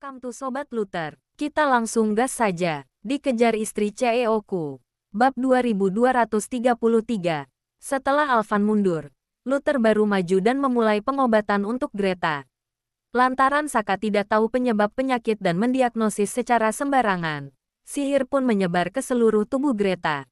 Welcome to Sobat Luther. Kita langsung gas saja. Dikejar istri CEO-ku. Bab 2233. Setelah Alvan mundur, Luther baru maju dan memulai pengobatan untuk Greta. Lantaran Saka tidak tahu penyebab penyakit dan mendiagnosis secara sembarangan, sihir pun menyebar ke seluruh tubuh Greta.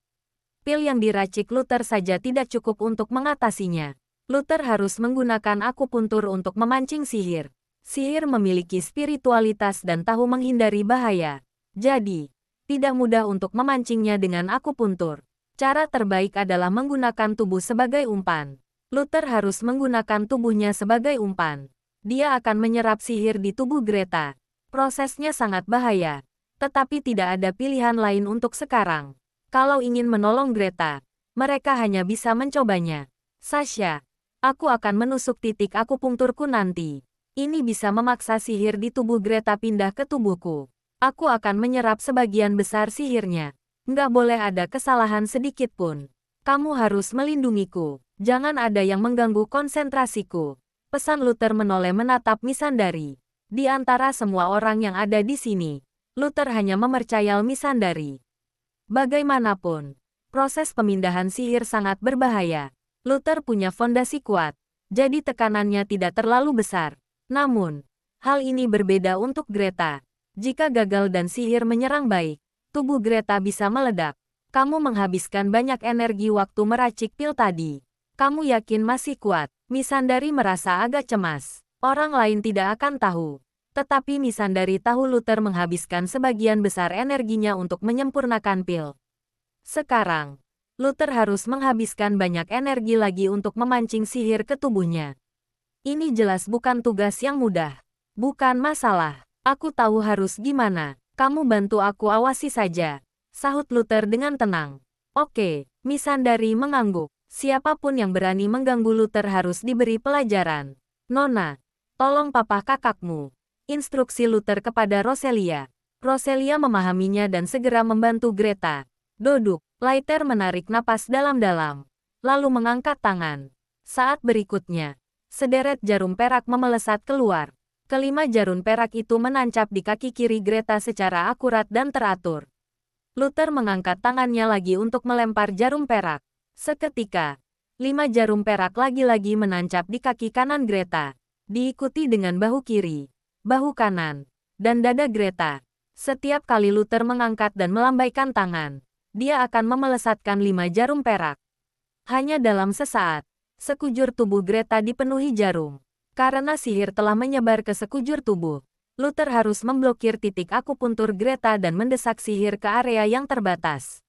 Pil yang diracik Luther saja tidak cukup untuk mengatasinya. Luther harus menggunakan akupuntur untuk memancing sihir. Sihir memiliki spiritualitas dan tahu menghindari bahaya. Jadi, tidak mudah untuk memancingnya dengan akupuntur. Cara terbaik adalah menggunakan tubuh sebagai umpan. Luther harus menggunakan tubuhnya sebagai umpan. Dia akan menyerap sihir di tubuh Greta. Prosesnya sangat bahaya, tetapi tidak ada pilihan lain untuk sekarang. Kalau ingin menolong Greta, mereka hanya bisa mencobanya. Sasha, aku akan menusuk titik akupunturku nanti. Ini bisa memaksa sihir di tubuh Greta pindah ke tubuhku. Aku akan menyerap sebagian besar sihirnya. Nggak boleh ada kesalahan sedikit pun. Kamu harus melindungiku. Jangan ada yang mengganggu konsentrasiku. Pesan Luther menoleh menatap Missandei. Di antara semua orang yang ada di sini, Luther hanya mempercayai Missandei. Bagaimanapun, proses pemindahan sihir sangat berbahaya. Luther punya fondasi kuat, jadi tekanannya tidak terlalu besar. Namun, hal ini berbeda untuk Greta. Jika gagal dan sihir menyerang baik, tubuh Greta bisa meledak. Kamu menghabiskan banyak energi waktu meracik pil tadi. Kamu yakin masih kuat? Missandei merasa agak cemas. Orang lain tidak akan tahu. Tetapi Missandei tahu Luther menghabiskan sebagian besar energinya untuk menyempurnakan pil. Sekarang, Luther harus menghabiskan banyak energi lagi untuk memancing sihir ke tubuhnya. Ini jelas bukan tugas yang mudah. Bukan masalah. Aku tahu harus gimana. Kamu bantu aku awasi saja, sahut Luther dengan tenang. Oke, Missandei mengangguk. Siapapun yang berani mengganggu Luther harus diberi pelajaran. Nona, tolong papa kakakmu. Instruksi Luther kepada Roselia. Roselia memahaminya dan segera membantu Greta. Duduk, Luther menarik napas dalam-dalam, lalu mengangkat tangan. Saat berikutnya, sederet jarum perak memelesat keluar. Kelima jarum perak itu menancap di kaki kiri Greta secara akurat dan teratur. Luther mengangkat tangannya lagi untuk melempar jarum perak. Seketika, 5 jarum perak lagi-lagi menancap di kaki kanan Greta, diikuti dengan bahu kiri, bahu kanan, dan dada Greta. Setiap kali Luther mengangkat dan melambaikan tangan, dia akan memelesatkan 5 jarum perak. Hanya dalam sesaat, sekujur tubuh Greta dipenuhi jarum. Karena sihir telah menyebar ke sekujur tubuh, Luther harus memblokir titik akupuntur Greta dan mendesak sihir ke area yang terbatas.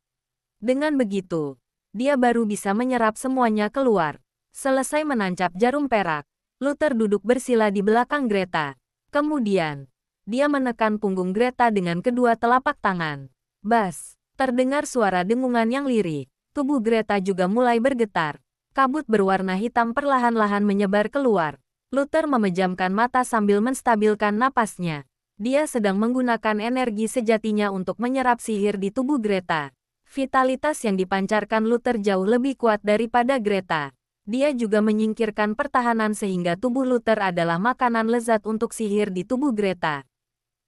Dengan begitu, dia baru bisa menyerap semuanya keluar. Selesai menancap jarum perak, Luther duduk bersila di belakang Greta. Kemudian, dia menekan punggung Greta dengan kedua telapak tangan. Bas, terdengar suara dengungan yang lirih. Tubuh Greta juga mulai bergetar. Kabut berwarna hitam perlahan-lahan menyebar keluar. Luther memejamkan mata sambil menstabilkan napasnya. Dia sedang menggunakan energi sejatinya untuk menyerap sihir di tubuh Greta. Vitalitas yang dipancarkan Luther jauh lebih kuat daripada Greta. Dia juga menyingkirkan pertahanan sehingga tubuh Luther adalah makanan lezat untuk sihir di tubuh Greta.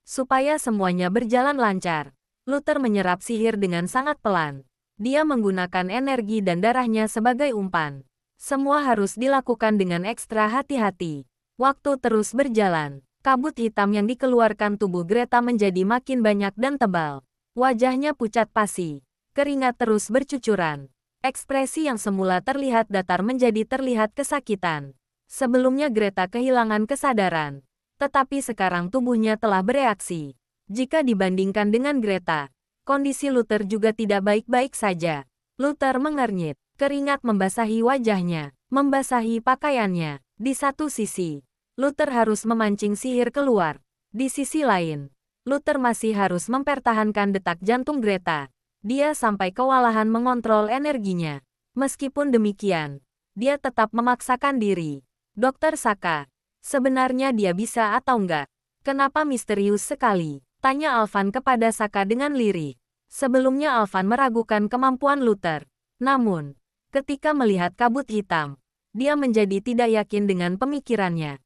Supaya semuanya berjalan lancar, Luther menyerap sihir dengan sangat pelan. Dia menggunakan energi dan darahnya sebagai umpan. Semua harus dilakukan dengan ekstra hati-hati. Waktu terus berjalan. Kabut hitam yang dikeluarkan tubuh Greta menjadi makin banyak dan tebal. Wajahnya pucat pasi. Keringat terus bercucuran. Ekspresi yang semula terlihat datar menjadi terlihat kesakitan. Sebelumnya Greta kehilangan kesadaran. Tetapi sekarang tubuhnya telah bereaksi. Jika dibandingkan dengan Greta, kondisi Luther juga tidak baik-baik saja. Luther mengernyit. Keringat membasahi wajahnya, membasahi pakaiannya. Di satu sisi, Luther harus memancing sihir keluar. Di sisi lain, Luther masih harus mempertahankan detak jantung Greta. Dia sampai kewalahan mengontrol energinya. Meskipun demikian, dia tetap memaksakan diri. Dokter Saka, sebenarnya dia bisa atau enggak? Kenapa misterius sekali? Tanya Alvan kepada Saka dengan lirih. Sebelumnya Alvan meragukan kemampuan Luther. Namun, ketika melihat kabut hitam, dia menjadi tidak yakin dengan pemikirannya.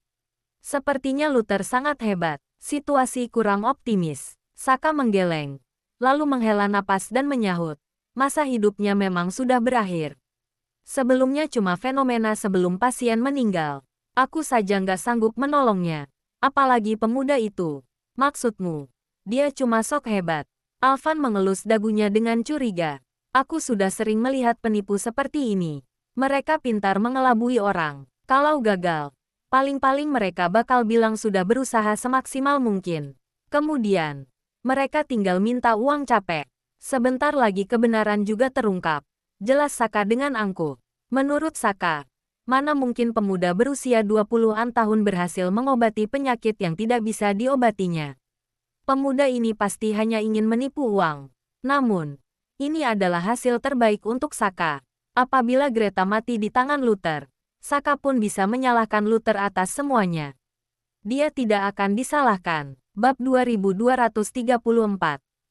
Sepertinya Luther sangat hebat. Situasi kurang optimis. Saka menggeleng, lalu menghela napas dan menyahut. Masa hidupnya memang sudah berakhir. Sebelumnya cuma fenomena sebelum pasien meninggal. Aku saja nggak sanggup menolongnya. Apalagi pemuda itu. Maksudmu, dia cuma sok hebat. Alvan mengelus dagunya dengan curiga. Aku sudah sering melihat penipu seperti ini. Mereka pintar mengelabui orang. Kalau gagal, paling-paling mereka bakal bilang sudah berusaha semaksimal mungkin. Kemudian, mereka tinggal minta uang capek. Sebentar lagi kebenaran juga terungkap. Jelas Saka dengan angkuh. Menurut Saka, mana mungkin pemuda berusia 20-an tahun berhasil mengobati penyakit yang tidak bisa diobatinya. Pemuda ini pasti hanya ingin menipu uang. Namun, ini adalah hasil terbaik untuk Saka. Apabila Greta mati di tangan Luther, Saka pun bisa menyalahkan Luther atas semuanya. Dia tidak akan disalahkan. Bab 2234.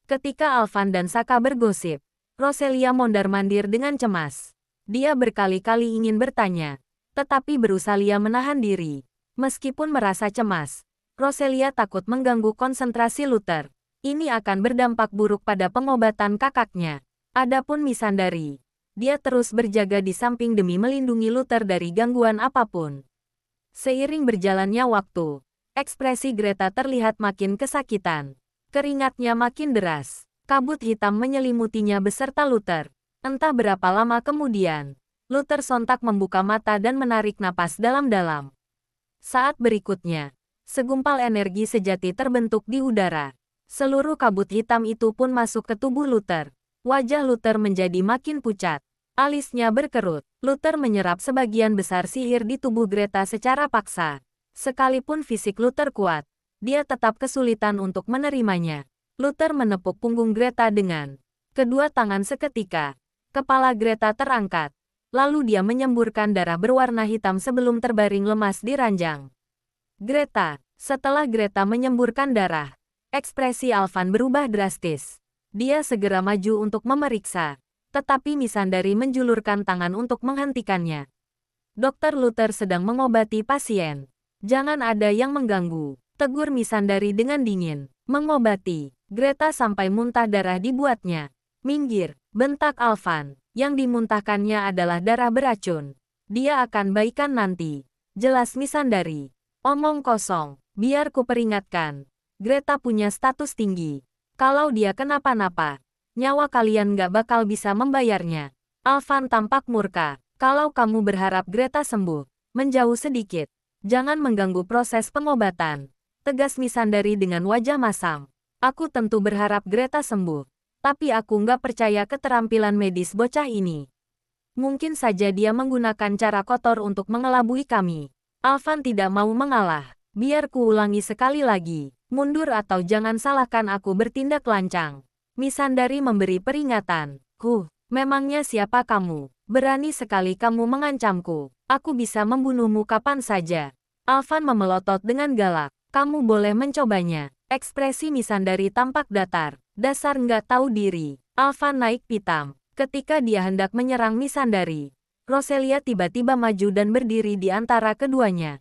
Ketika Alvan dan Saka bergosip, Roselia mondar-mandir dengan cemas. Dia berkali-kali ingin bertanya, tetapi berusaha menahan diri. Meskipun merasa cemas, Roselia takut mengganggu konsentrasi Luther. Ini akan berdampak buruk pada pengobatan kakaknya. Adapun Missandei, dia terus berjaga di samping demi melindungi Luther dari gangguan apapun. Seiring berjalannya waktu, ekspresi Greta terlihat makin kesakitan. Keringatnya makin deras. Kabut hitam menyelimutinya beserta Luther. Entah berapa lama kemudian, Luther sontak membuka mata dan menarik napas dalam-dalam. Saat berikutnya, segumpal energi sejati terbentuk di udara. Seluruh kabut hitam itu pun masuk ke tubuh Luther. Wajah Luther menjadi makin pucat. Alisnya berkerut. Luther menyerap sebagian besar sihir di tubuh Greta secara paksa. Sekalipun fisik Luther kuat, dia tetap kesulitan untuk menerimanya. Luther menepuk punggung Greta dengan kedua tangan seketika. Kepala Greta terangkat. Lalu dia menyemburkan darah berwarna hitam sebelum terbaring lemas di ranjang. Greta. Setelah Greta menyemburkan darah, ekspresi Alvan berubah drastis. Dia segera maju untuk memeriksa. Tetapi Missandei menjulurkan tangan untuk menghentikannya. Dokter Luther sedang mengobati pasien. Jangan ada yang mengganggu, tegur Missandei dengan dingin. Mengobati. Greta sampai muntah darah dibuatnya. Minggir, bentak Alvan. Yang dimuntahkannya adalah darah beracun. Dia akan baikan nanti. Jelas Missandei. Omong kosong, biar ku peringatkan. Greta punya status tinggi. Kalau dia kenapa-napa, nyawa kalian gak bakal bisa membayarnya. Alvan tampak murka. Kalau kamu berharap Greta sembuh, menjauh sedikit. Jangan mengganggu proses pengobatan. Tegas Missandei dengan wajah masam. Aku tentu berharap Greta sembuh. Tapi aku nggak percaya keterampilan medis bocah ini. Mungkin saja dia menggunakan cara kotor untuk mengelabui kami. Alvan tidak mau mengalah. Biar ku ulangi sekali lagi. Mundur atau jangan salahkan aku bertindak lancang. Missandei memberi peringatan. Memangnya siapa kamu? Berani sekali kamu mengancamku. Aku bisa membunuhmu kapan saja. Alvan memelotot dengan galak. Kamu boleh mencobanya. Ekspresi Missandei tampak datar. Dasar nggak tahu diri. Alvan naik pitam. Ketika dia hendak menyerang Missandei, Roselia tiba-tiba maju dan berdiri di antara keduanya.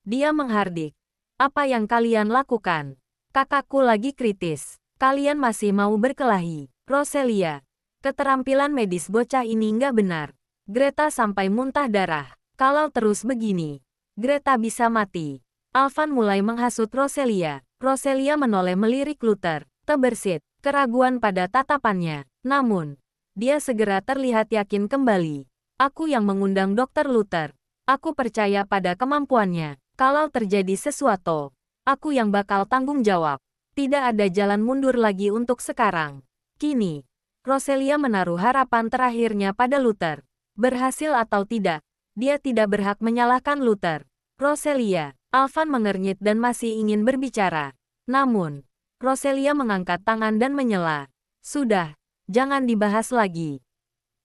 Dia menghardik. Apa yang kalian lakukan? Kakakku lagi kritis. Kalian masih mau berkelahi. Roselia. Keterampilan medis bocah ini nggak benar. Greta sampai muntah darah. Kalau terus begini, Greta bisa mati. Alvan mulai menghasut Roselia. Roselia menoleh melirik Luther. Terbersit keraguan pada tatapannya. Namun, dia segera terlihat yakin kembali. Aku yang mengundang Dr. Luther. Aku percaya pada kemampuannya. Kalau terjadi sesuatu, aku yang bakal tanggung jawab. Tidak ada jalan mundur lagi untuk sekarang. Kini, Roselia menaruh harapan terakhirnya pada Luther. Berhasil atau tidak, dia tidak berhak menyalahkan Luther. Roselia. Alvan mengernyit dan masih ingin berbicara. Namun, Roselia mengangkat tangan dan menyela. Sudah, jangan dibahas lagi.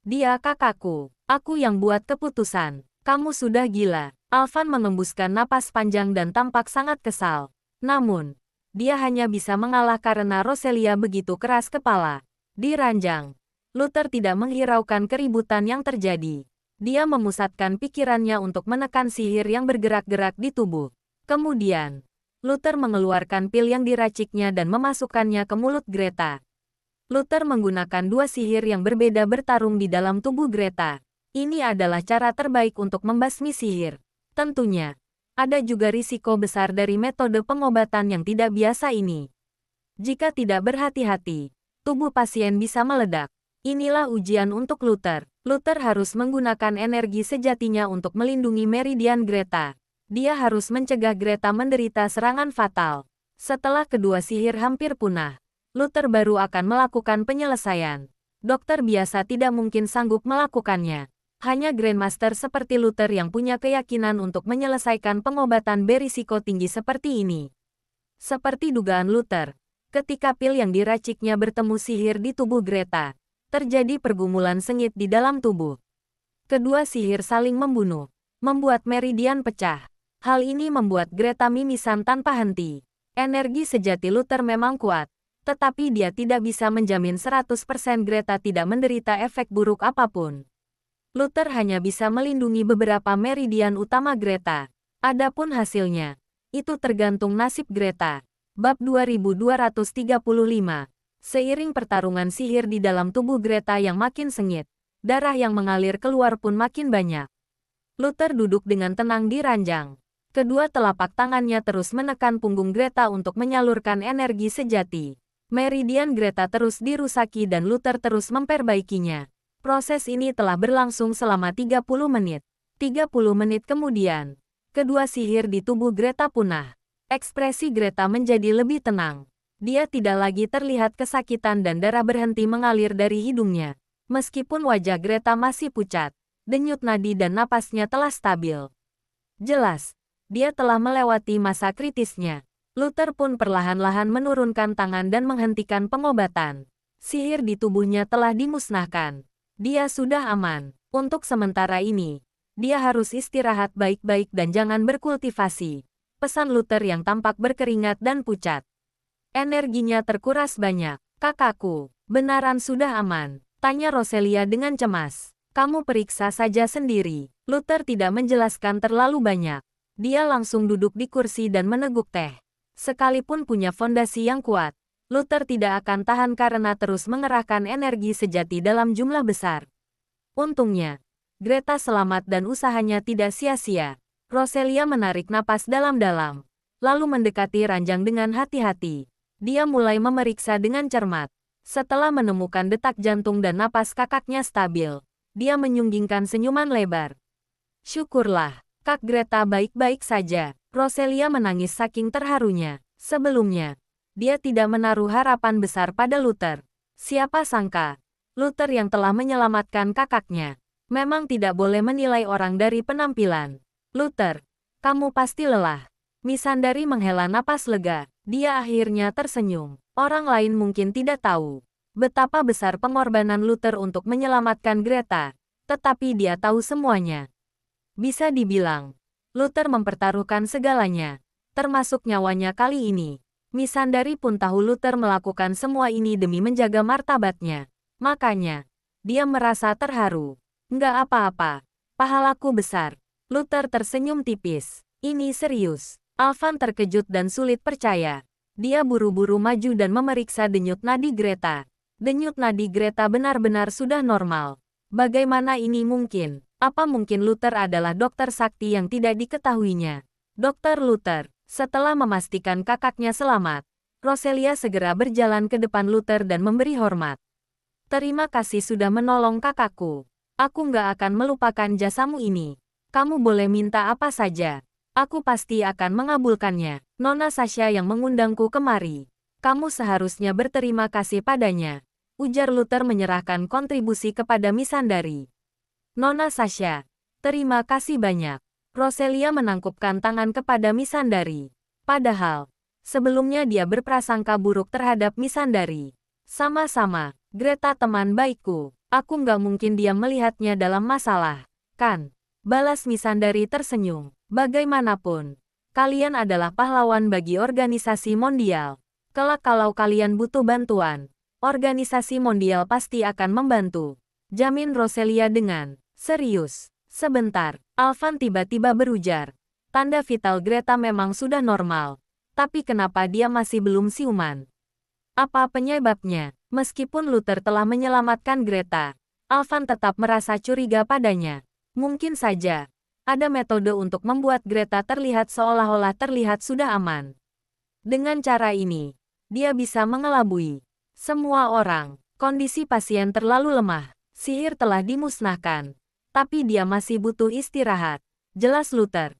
Dia kakakku. Aku yang buat keputusan. Kamu sudah gila. Alvan mengembuskan napas panjang dan tampak sangat kesal. Namun, dia hanya bisa mengalah karena Roselia begitu keras kepala. Di ranjang, Luther tidak menghiraukan keributan yang terjadi. Dia memusatkan pikirannya untuk menekan sihir yang bergerak-gerak di tubuh. Kemudian, Luther mengeluarkan pil yang diraciknya dan memasukkannya ke mulut Greta. Luther menggunakan dua sihir yang berbeda bertarung di dalam tubuh Greta. Ini adalah cara terbaik untuk membasmi sihir. Tentunya, ada juga risiko besar dari metode pengobatan yang tidak biasa ini. Jika tidak berhati-hati, tubuh pasien bisa meledak. Inilah ujian untuk Luther. Luther harus menggunakan energi sejatinya untuk melindungi meridian Greta. Dia harus mencegah Greta menderita serangan fatal. Setelah kedua sihir hampir punah, Luther baru akan melakukan penyelesaian. Dokter biasa tidak mungkin sanggup melakukannya. Hanya Grandmaster seperti Luther yang punya keyakinan untuk menyelesaikan pengobatan berisiko tinggi seperti ini. Seperti dugaan Luther, ketika pil yang diraciknya bertemu sihir di tubuh Greta, terjadi pergumulan sengit di dalam tubuh. Kedua sihir saling membunuh, membuat meridian pecah. Hal ini membuat Greta mimisan tanpa henti. Energi sejati Luther memang kuat, tetapi dia tidak bisa menjamin 100% Greta tidak menderita efek buruk apapun. Luther hanya bisa melindungi beberapa meridian utama Greta. Adapun hasilnya, itu tergantung nasib Greta. Bab 2235. Seiring pertarungan sihir di dalam tubuh Greta yang makin sengit, darah yang mengalir keluar pun makin banyak. Luther duduk dengan tenang di ranjang. Kedua telapak tangannya terus menekan punggung Greta untuk menyalurkan energi sejati. Meridian Greta terus dirusaki dan Luther terus memperbaikinya. Proses ini telah berlangsung selama 30 menit. 30 menit kemudian, kedua sihir di tubuh Greta punah. Ekspresi Greta menjadi lebih tenang. Dia tidak lagi terlihat kesakitan dan darah berhenti mengalir dari hidungnya. Meskipun wajah Greta masih pucat, denyut nadi dan napasnya telah stabil. Jelas, dia telah melewati masa kritisnya. Luther pun perlahan-lahan menurunkan tangan dan menghentikan pengobatan. Sihir di tubuhnya telah dimusnahkan. Dia sudah aman. Untuk sementara ini, dia harus istirahat baik-baik dan jangan berkultivasi. Pesan Luther yang tampak berkeringat dan pucat. Energinya terkuras banyak. Kakakku, benaran sudah aman? Tanya Roselia dengan cemas. Kamu periksa saja sendiri. Luther tidak menjelaskan terlalu banyak. Dia langsung duduk di kursi dan meneguk teh. Sekalipun punya fondasi yang kuat, Luther tidak akan tahan karena terus mengerahkan energi sejati dalam jumlah besar. Untungnya, Greta selamat dan usahanya tidak sia-sia. Roselia menarik napas dalam-dalam, lalu mendekati ranjang dengan hati-hati. Dia mulai memeriksa dengan cermat. Setelah menemukan detak jantung dan napas kakaknya stabil, dia menyunggingkan senyuman lebar. Syukurlah, Kak Greta baik-baik saja. Roselia menangis saking terharunya. Sebelumnya, dia tidak menaruh harapan besar pada Luther. Siapa sangka, Luther yang telah menyelamatkan kakaknya, memang tidak boleh menilai orang dari penampilan. Luther, kamu pasti lelah. Missandei menghela napas lega. Dia akhirnya tersenyum. Orang lain mungkin tidak tahu betapa besar pengorbanan Luther untuk menyelamatkan Greta, tetapi dia tahu semuanya. Bisa dibilang, Luther mempertaruhkan segalanya, termasuk nyawanya kali ini. Missandei pun tahu Luther melakukan semua ini demi menjaga martabatnya. Makanya, dia merasa terharu. Enggak apa-apa, pahalaku besar. Luther tersenyum tipis. Ini serius. Alvan terkejut dan sulit percaya. Dia buru-buru maju dan memeriksa denyut nadi Greta. Denyut nadi Greta benar-benar sudah normal. Bagaimana ini mungkin? Apa mungkin Luther adalah dokter sakti yang tidak diketahuinya? Dokter Luther, setelah memastikan kakaknya selamat, Roselia segera berjalan ke depan Luther dan memberi hormat. Terima kasih sudah menolong kakakku. Aku nggak akan melupakan jasamu ini. Kamu boleh minta apa saja. Aku pasti akan mengabulkannya. Nona Sasha yang mengundangku kemari. Kamu seharusnya berterima kasih padanya. Ujar Luther menyerahkan kontribusi kepada Missandei. Nona Sasha, terima kasih banyak. Roselia menangkupkan tangan kepada Missandei. Padahal, sebelumnya dia berprasangka buruk terhadap Missandei. Sama-sama, Greta teman baikku. Aku nggak mungkin diam melihatnya dalam masalah, kan? Balas Missandei tersenyum. Bagaimanapun, kalian adalah pahlawan bagi organisasi mondial. Kelak kalau kalian butuh bantuan, organisasi mondial pasti akan membantu. Jamin Roselia dengan serius. Sebentar, Alvan tiba-tiba berujar. Tanda vital Greta memang sudah normal. Tapi kenapa dia masih belum siuman? Apa penyebabnya? Meskipun Luther telah menyelamatkan Greta, Alvan tetap merasa curiga padanya. Mungkin saja ada metode untuk membuat Greta terlihat seolah-olah terlihat sudah aman. Dengan cara ini, dia bisa mengelabui semua orang. Kondisi pasien terlalu lemah. Sihir telah dimusnahkan. Tapi dia masih butuh istirahat. Jelas Luther.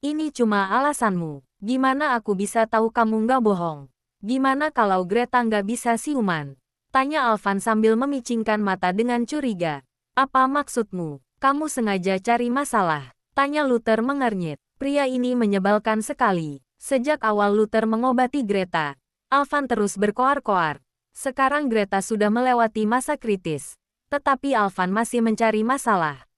Ini cuma alasanmu. Gimana aku bisa tahu kamu nggak bohong? Gimana kalau Greta nggak bisa siuman? Tanya Alvan sambil memicingkan mata dengan curiga. Apa maksudmu? Kamu sengaja cari masalah? Tanya Luther mengernyit. Pria ini menyebalkan sekali. Sejak awal Luther mengobati Greta, Alvan terus berkoar-koar. Sekarang Greta sudah melewati masa kritis. Tetapi Alvan masih mencari masalah.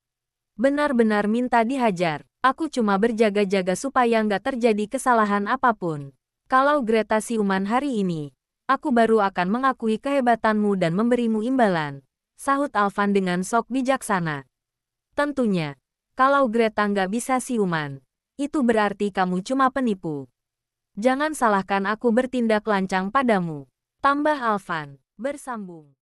Benar-benar minta dihajar. Aku cuma berjaga-jaga supaya nggak terjadi kesalahan apapun. Kalau Greta siuman hari ini, aku baru akan mengakui kehebatanmu dan memberimu imbalan. Sahut Alvan dengan sok bijaksana. Tentunya, kalau Greta nggak bisa siuman, itu berarti kamu cuma penipu. Jangan salahkan aku bertindak lancang padamu. Tambah Alvan, bersambung.